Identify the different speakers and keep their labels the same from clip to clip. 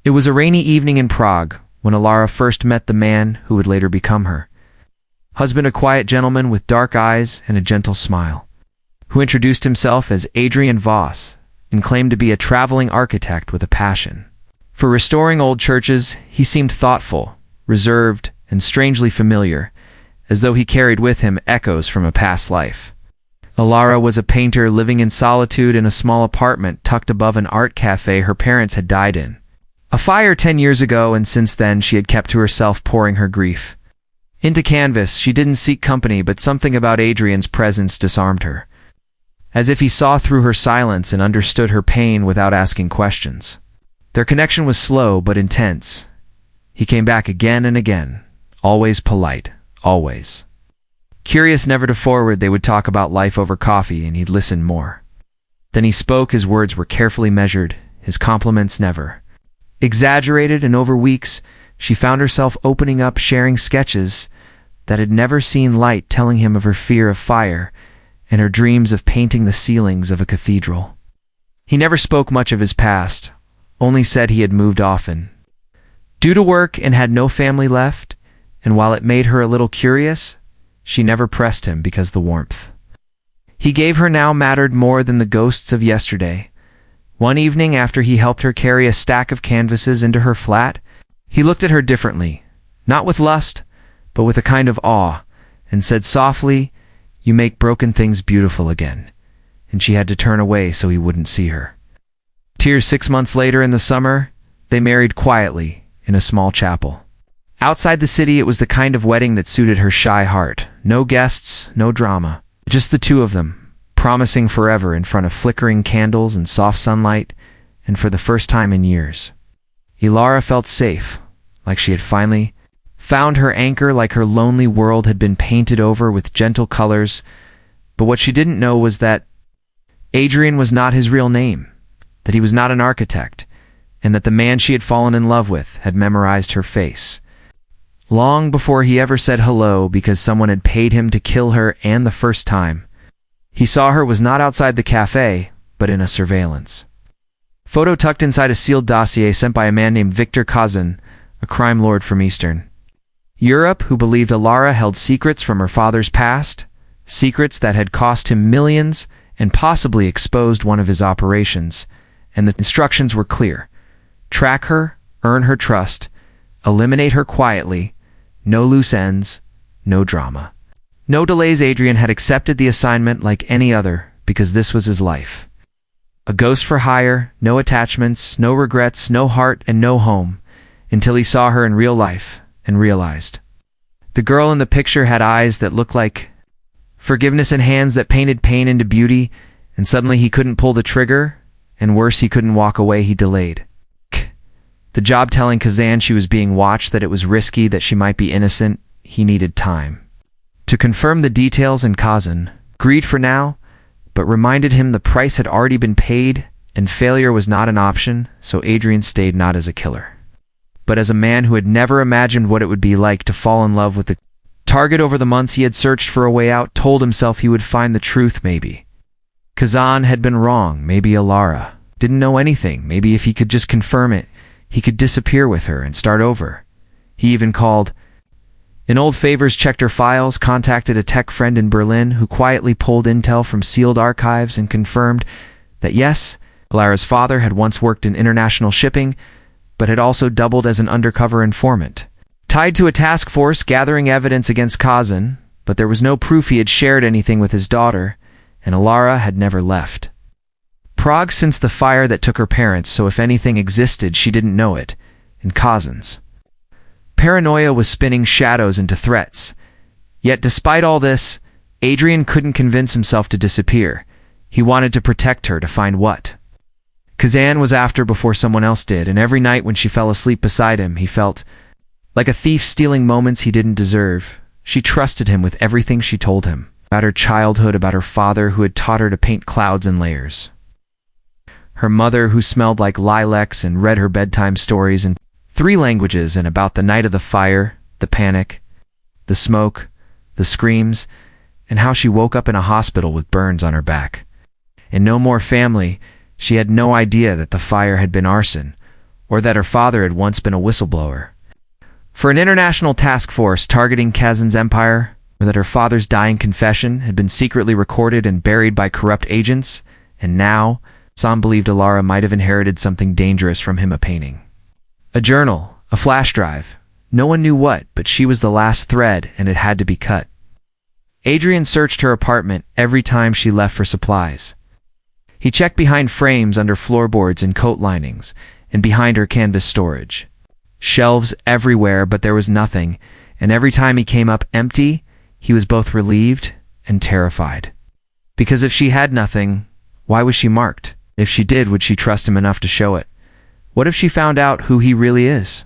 Speaker 1: It was a rainy evening in Prague when Alara first met the man who would later become her husband, a quiet gentleman with dark eyes and a gentle smile, who introduced himself as Adrian Voss and claimed to be a traveling architect with a passion for restoring old churches. He seemed thoughtful, reserved, and strangely familiar, as though he carried with him echoes from a past life. Alara was a painter living in solitude in a small apartment tucked above an art cafe her parents had died in a fire 10 years ago, and since then she had kept to herself, pouring her grief into canvas. She didn't seek company, but something about Adrian's presence disarmed her, as if he saw through her silence and understood her pain without asking questions. Their connection was slow but intense. He came back again and again, always polite, always curious, never to forward. They would talk about life over coffee, and he'd listen more. Then he spoke. His words were carefully measured, his compliments never exaggerated, and over weeks she found herself opening up, sharing sketches that had never seen light, telling him of her fear of fire and her dreams of painting the ceilings of a cathedral. He never spoke much of his past, only said he had moved often due to work and had no family left, and while it made her a little curious, she never pressed him because the warmth he gave her now mattered more than the ghosts of yesterday. One evening, after he helped her carry a stack of canvases into her flat, he looked at her differently, not with lust, but with a kind of awe, and said softly, "You make broken things beautiful again," and she had to turn away so he wouldn't see her. Tears. 6 months later, in the summer, they married quietly in a small chapel outside the city. It was the kind of wedding that suited her shy heart. No guests, no drama, just the two of them, promising forever in front of flickering candles and soft sunlight. And for the first time in years, Alara felt safe, like she had finally found her anchor, like her lonely world had been painted over with gentle colors. But what she didn't know was that Adrian was not his real name, that he was not an architect, and that the man she had fallen in love with had memorized her face long before he ever said hello, because someone had paid him to kill her. And the first time he saw her was not outside the cafe, but in a surveillance photo tucked inside a sealed dossier sent by a man named Victor Kazan, a crime lord from Eastern Europe who believed Alara held secrets from her father's past, secrets that had cost him millions and possibly exposed one of his operations. And the instructions were clear: track her, earn her trust, eliminate her quietly, no loose ends, no drama. No delays. Adrian had accepted the assignment like any other, because this was his life. A ghost for hire, no attachments, no regrets, no heart, and no home, until he saw her in real life and realized. The girl in the picture had eyes that looked like forgiveness and hands that painted pain into beauty, and suddenly he couldn't pull the trigger, and worse, he couldn't walk away. He delayed the job, telling Kazan she was being watched, that it was risky, that she might be innocent. He needed time to confirm the details, and Kazan agreed for now, but reminded him the price had already been paid and failure was not an option. So Adrian stayed, not as a killer, but as a man who had never imagined what it would be like to fall in love with the target. Over the months he had searched for a way out, told himself he would find the truth. Maybe Kazan had been wrong, maybe Alara didn't know anything, maybe if he could just confirm it, he could disappear with her and start over. He even called in old favors, checked her files, contacted a tech friend in Berlin who quietly pulled intel from sealed archives and confirmed that yes, Alara's father had once worked in international shipping, but had also doubled as an undercover informant, tied to a task force gathering evidence against Kazan. But there was no proof he had shared anything with his daughter, and Alara had never left Prague since the fire that took her parents, so if anything existed, she didn't know it. And Kazan's paranoia was spinning shadows into threats. Yet despite all this, Adrian couldn't convince himself to disappear. He wanted to protect her, to find what Kazan was after before someone else did, and every night when she fell asleep beside him, he felt like a thief stealing moments he didn't deserve. She trusted him with everything she told him, about her childhood, about her father who had taught her to paint clouds in layers, her mother who smelled like lilacs and read her bedtime stories in 3 languages, and about the night of the fire, the panic, the smoke, the screams, and how she woke up in a hospital with burns on her back. And no more family. She had no idea that the fire had been arson, or that her father had once been a whistleblower for an international task force targeting Kazan's empire, or that her father's dying confession had been secretly recorded and buried by corrupt agents, and now Sam believed Alara might have inherited something dangerous from him, a painting, a journal, a flash drive. No one knew what, but she was the last thread, and it had to be cut. Adrian searched her apartment every time she left for supplies. He checked behind frames, under floorboards and coat linings, and behind her canvas storage. Shelves everywhere, but there was nothing, and every time he came up empty, he was both relieved and terrified. Because if she had nothing, why was she marked? If she did, would she trust him enough to show it? What if she found out who he really is?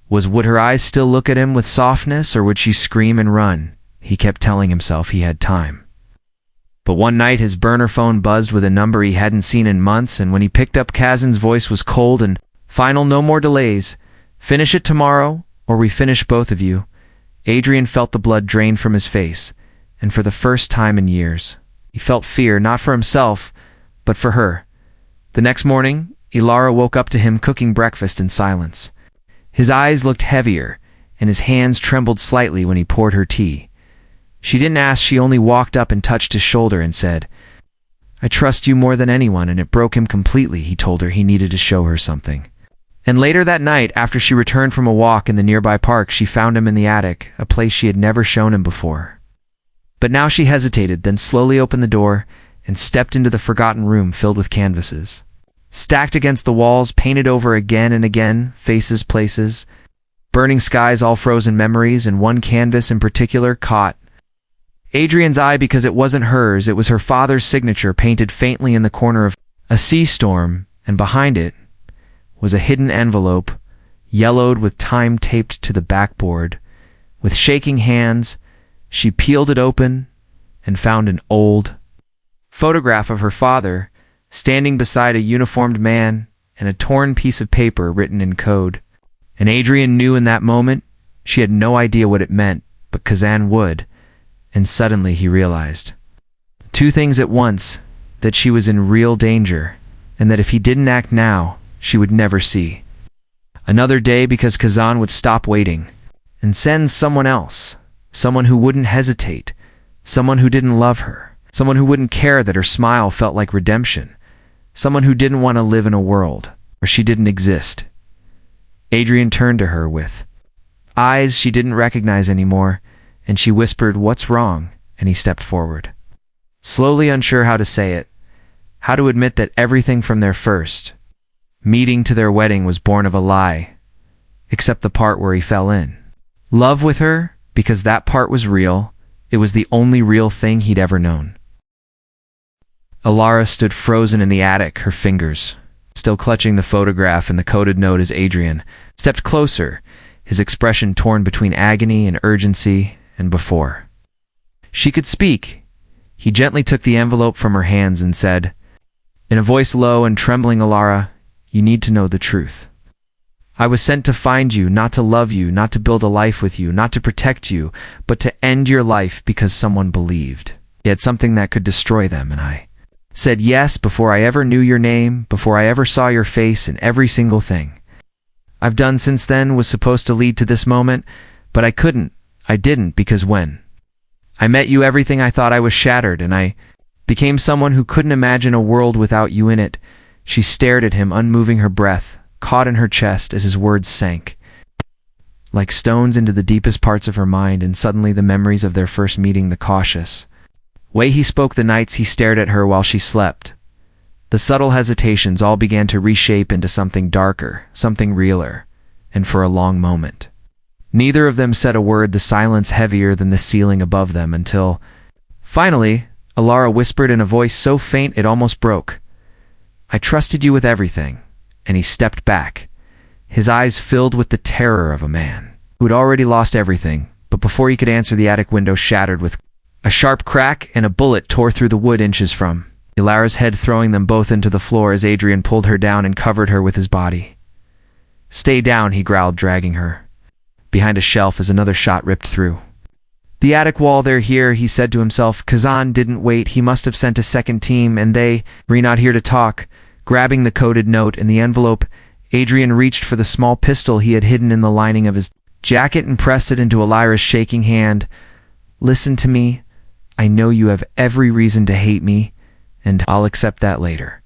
Speaker 1: Would her eyes still look at him with softness, or would she scream and run? He kept telling himself he had time. But one night his burner phone buzzed with a number he hadn't seen in months, and when he picked up, Kazan's voice was cold and final. No more delays. Finish it tomorrow, or we finish both of you. Adrian felt the blood drain from his face, and for the first time in years, he felt fear, not for himself, but for her. The next morning, Alara woke up to him cooking breakfast in silence. His eyes looked heavier, and his hands trembled slightly when he poured her tea. She didn't ask, she only walked up and touched his shoulder and said, "I trust you more than anyone," and it broke him completely. He told her he needed to show her something. And later that night, after she returned from a walk in the nearby park, she found him in the attic, a place she had never shown him before. But now she hesitated, then slowly opened the door and stepped into the forgotten room filled with canvases. Stacked against the walls, painted over again and again, faces, places, burning skies, all frozen memories, and one canvas in particular caught Adrian's eye because it wasn't hers, it was her father's signature painted faintly in the corner of a sea storm, and behind it was a hidden envelope, yellowed with time taped to the backboard. With shaking hands, she peeled it open and found an old photograph of her father, standing beside a uniformed man and a torn piece of paper written in code. And Adrian knew in that moment, she had no idea what it meant, but Kazan would. And suddenly he realized two things at once: that she was in real danger, and that if he didn't act now, she would never see another day, because Kazan would stop waiting and send someone else, someone who wouldn't hesitate, someone who didn't love her, someone who wouldn't care that her smile felt like redemption, someone who didn't want to live in a world where she didn't exist. Adrian turned to her with eyes she didn't recognize anymore, and she whispered, "What's wrong?" And he stepped forward, slowly, unsure how to say it, how to admit that everything from their first meeting to their wedding was born of a lie, except the part where he fell in love with her, because that part was real. It was the only real thing he'd ever known. Alara stood frozen in the attic, her fingers still clutching the photograph and the coded note, as Adrian stepped closer, his expression torn between agony and urgency. And before she could speak, he gently took the envelope from her hands and said, in a voice low and trembling, "Alara, you need to know the truth. I was sent to find you, not to love you, not to build a life with you, not to protect you, but to end your life because someone believed he had something that could destroy them, and I said yes before I ever knew your name, before I ever saw your face, and every single thing I've done since then was supposed to lead to this moment, but I didn't, because when I met you, everything I thought I was shattered, and I became someone who couldn't imagine a world without you in it." She stared at him, unmoving, her breath caught in her chest as his words sank like stones into the deepest parts of her mind, and suddenly the memories of their first meeting, the cautious way he spoke, the nights he stared at her while she slept, the subtle hesitations, all began to reshape into something darker, something realer, and for a long moment neither of them said a word, the silence heavier than the ceiling above them, until finally Alara whispered in a voice so faint it almost broke, "I trusted you with everything." And he stepped back, his eyes filled with the terror of a man who had already lost everything. But before he could answer, the attic window shattered with a sharp crack, and a bullet tore through the wood inches from Alara's head, throwing them both into the floor as Adrian pulled her down and covered her with his body. "Stay down," he growled, dragging her behind a shelf as another shot ripped through the attic wall. "They're here," he said to himself. Kazan didn't wait. He must have sent a second team, and we're not here to talk. Grabbing the coded note and the envelope, Adrian reached for the small pistol he had hidden in the lining of his jacket and pressed it into Elara's shaking hand. "Listen to me. I know you have every reason to hate me, and I'll accept that later.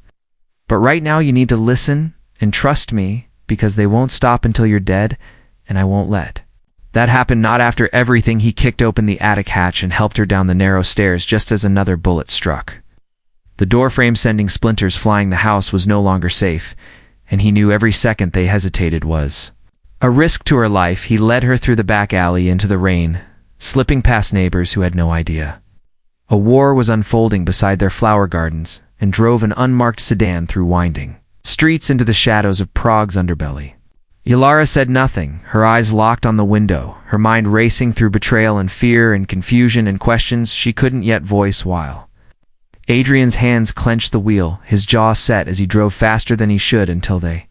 Speaker 1: But right now you need to listen and trust me, because they won't stop until you're dead, and I won't let." That happened not after everything. He kicked open the attic hatch and helped her down the narrow stairs just as another bullet struck. The doorframe sending splinters flying. The house was no longer safe, and he knew every second they hesitated was a risk to her life. He led her through the back alley into the rain, slipping past neighbors who had no idea a war was unfolding beside their flower gardens, and drove an unmarked sedan through winding streets into the shadows of Prague's underbelly. Elara said nothing, her eyes locked on the window, her mind racing through betrayal and fear and confusion and questions she couldn't yet voice, while Adrian's hands clenched the wheel, his jaw set as he drove faster than he should until they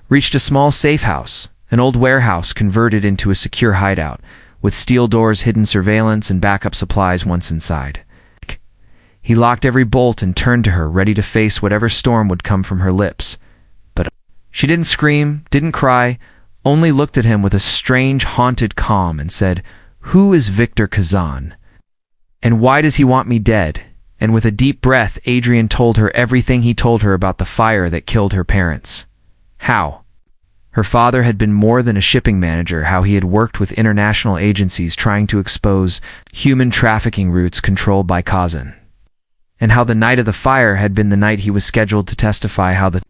Speaker 1: reached a small safe house, an old warehouse converted into a secure hideout, with steel doors, hidden surveillance, and backup supplies once inside. He locked every bolt and turned to her, ready to face whatever storm would come from her lips. But she didn't scream, didn't cry, only looked at him with a strange, haunted calm and said, "Who is Victor Kazan? And why does he want me dead?" And with a deep breath, Adrian told her everything he told her about the fire that killed her parents. How her father had been more than a shipping manager, how he had worked with international agencies trying to expose human trafficking routes controlled by Kazan, and how the night of the fire had been the night he was scheduled to testify, how the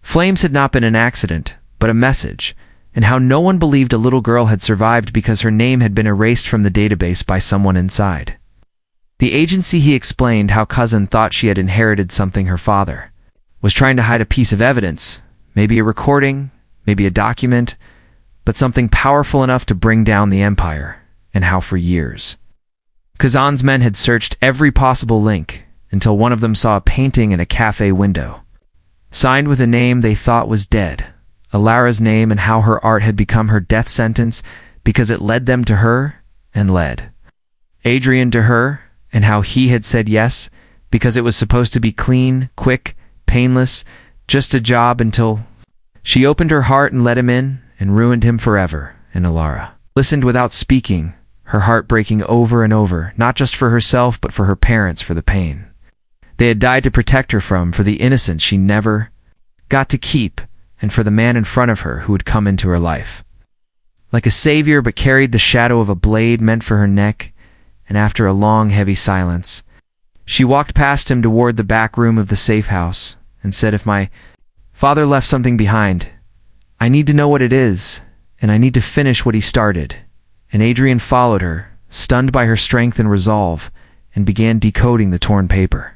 Speaker 1: flames had not been an accident, but a message, and how no one believed a little girl had survived because her name had been erased from the database by someone inside the agency. He explained how Kazan thought she had inherited something her father was trying to hide, a piece of evidence, maybe a recording, maybe a document, but something powerful enough to bring down the empire, and how for years Kazan's men had searched every possible link, until one of them saw a painting in a cafe window, signed with a name they thought was dead, Elara's name, and how her art had become her death sentence because it led them to her and led Adrian to her, and how he had said yes because it was supposed to be clean, quick, painless, just a job, until she opened her heart and let him in and ruined him forever. And Elara listened without speaking, her heart breaking over and over, not just for herself but for her parents, for the pain they had died to protect her from, for the innocence she never got to keep, and for the man in front of her who had come into her life like a savior but carried the shadow of a blade meant for her neck. And after a long, heavy silence, she walked past him toward the back room of the safe house and said, "If my father left something behind, I need to know what it is, and I need to finish what he started." And Adrian followed her, stunned by her strength and resolve, and began decoding the torn paper.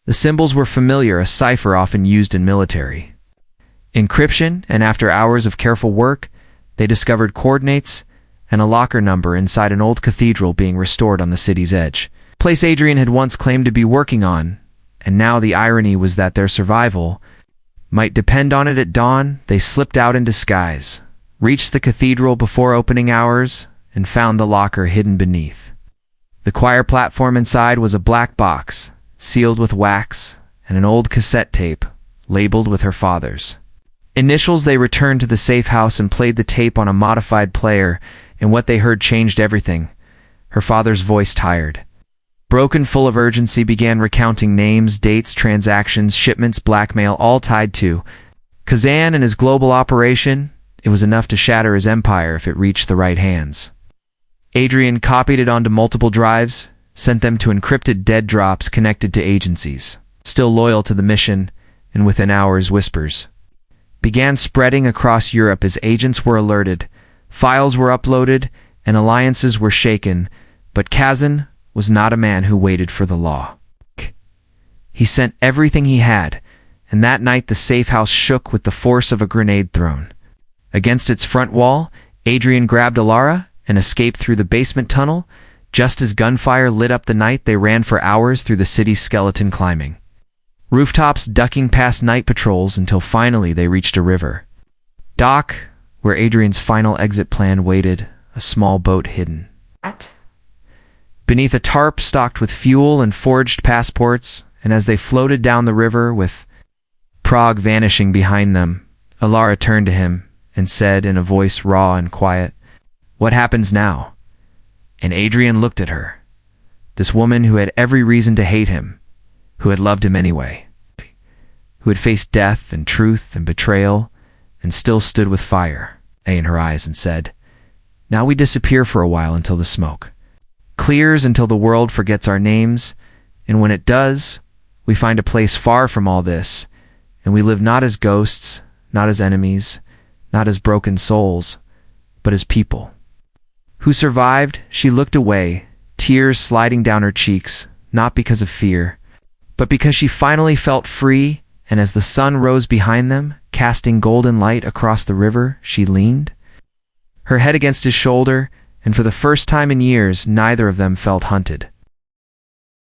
Speaker 1: The symbols were familiar, a cipher often used in military encryption, and after hours of careful work, they discovered coordinates and a locker number inside an old cathedral being restored on the city's edge, a place Adrian had once claimed to be working on, and now the irony was that their survival might depend on it. At dawn, they slipped out in disguise, reached the cathedral before opening hours, and found the locker hidden beneath. The choir platform inside was a black box, sealed with wax, and an old cassette tape, labeled with her father's initials. They returned to the safe house and played the tape on a modified player, and what they heard changed everything. Her father's voice, tired, broken, full of urgency, began recounting names, dates, transactions, shipments, blackmail, all tied to Kazan and his global operation. It was enough to shatter his empire if it reached the right hands. Adrian copied it onto multiple drives, sent them to encrypted dead drops connected to agencies still loyal to the mission, and within hours whispers began spreading across Europe as agents were alerted, files were uploaded, and alliances were shaken. But Kazan was not a man who waited for the law. He sent everything he had, and that night the safe house shook with the force of a grenade thrown against its front wall. Adrian grabbed Elara and escaped through the basement tunnel. Just as gunfire lit up the night, they ran for hours through the city's skeleton, climbing rooftops, ducking past night patrols, until finally they reached a river dock where Adrian's final exit plan waited, a small boat hidden beneath a tarp stocked with fuel and forged passports. And as they floated down the river with Prague vanishing behind them, Alara turned to him and said in a voice raw and quiet, "What happens now?" And Adrian looked at her, this woman who had every reason to hate him, who had loved him anyway, who had faced death and truth and betrayal and still stood with fire in her eyes and said, "Now we disappear for a while until the smoke clears, until the world forgets our names, and when it does, we find a place far from all this, and we live not as ghosts, not as enemies, not as broken souls, but as people." Who survived, she looked away, tears sliding down her cheeks, not because of fear, but because she finally felt free, and as the sun rose behind them, casting golden light across the river, she leaned, her head against his shoulder, and for the first time in years, neither of them felt hunted.